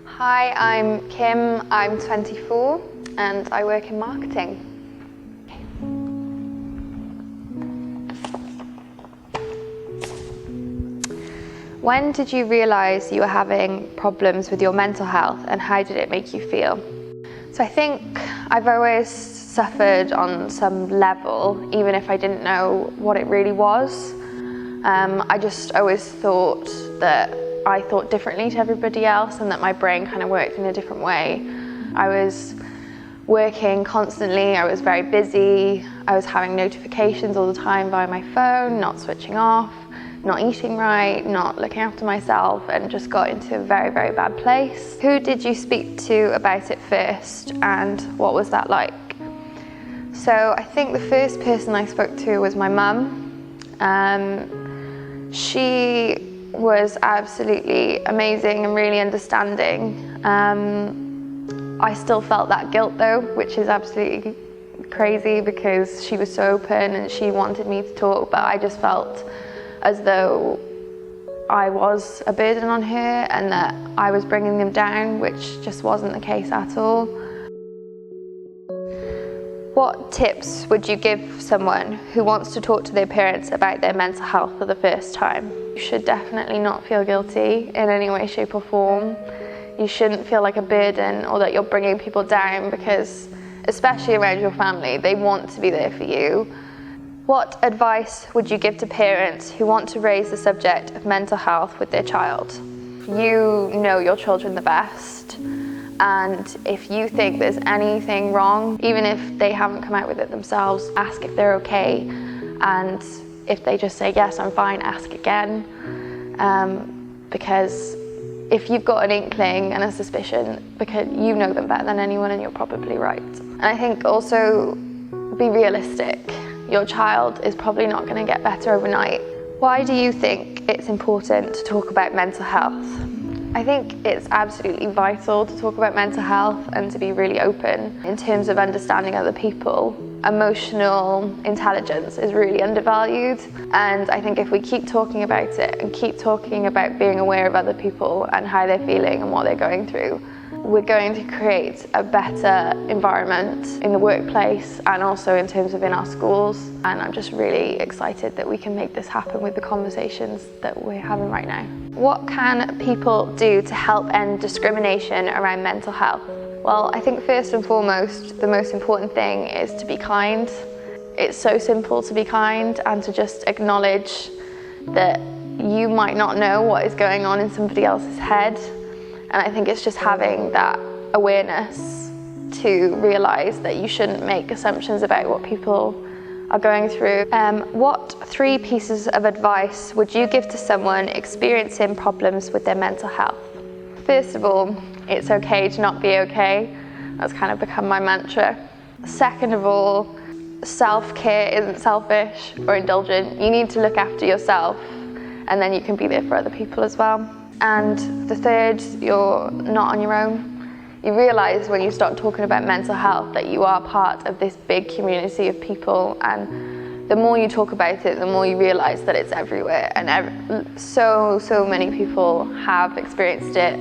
Hi, I'm Kim, I'm 24 and I work in marketing. When did you realise you were having problems with your mental health and how did it make you feel? So I think I've always suffered on some level, even if I didn't know what it really was. I just always thought that I thought differently to everybody else and that my brain kind of worked in a different way. I was working constantly, I was very busy, I was having notifications all the time via my phone, not switching off, not eating right, not looking after myself, and just got into a very, very bad place. Who did you speak to about it first and what was that like? So I think the first person I spoke to was my mum. She was absolutely amazing and really understanding. I still felt that guilt though, which is absolutely crazy because she was so open and she wanted me to talk, but I just felt as though I was a burden on her and that I was bringing them down, which just wasn't the case at all. What tips would you give someone who wants to talk to their parents about their mental health for the first time? You should definitely not feel guilty in any way, shape or form. You shouldn't feel like a burden or that you're bringing people down because, especially around your family, they want to be there for you. What advice would you give to parents who want to raise the subject of mental health with their child? You know your children the best. And if you think there's anything wrong, even if they haven't come out with it themselves, ask if they're okay. And if they just say, yes, I'm fine, ask again. Because if you've got an inkling and a suspicion, because you know them better than anyone and you're probably right. And I think also be realistic. Your child is probably not going to get better overnight. Why do you think it's important to talk about mental health? I think it's absolutely vital to talk about mental health and to be really open in terms of understanding other people. Emotional intelligence is really undervalued, and I think if we keep talking about it and keep talking about being aware of other people and how they're feeling and what they're going through, we're going to create a better environment in the workplace and also in terms of in our schools. And I'm just really excited that we can make this happen with the conversations that we're having right now. What can people do to help end discrimination around mental health? Well, I think first and foremost, the most important thing is to be kind. It's so simple to be kind and to just acknowledge that you might not know what is going on in somebody else's head. And I think it's just having that awareness to realise that you shouldn't make assumptions about what people are going through. What 3 pieces of advice would you give to someone experiencing problems with their mental health? First of all, it's okay to not be okay. That's kind of become my mantra. Second of all, self-care isn't selfish or indulgent. You need to look after yourself and then you can be there for other people as well. And the third, you're not on your own. You realise when you start talking about mental health that you are part of this big community of people, and the more you talk about it, the more you realise that it's everywhere and so many people have experienced it.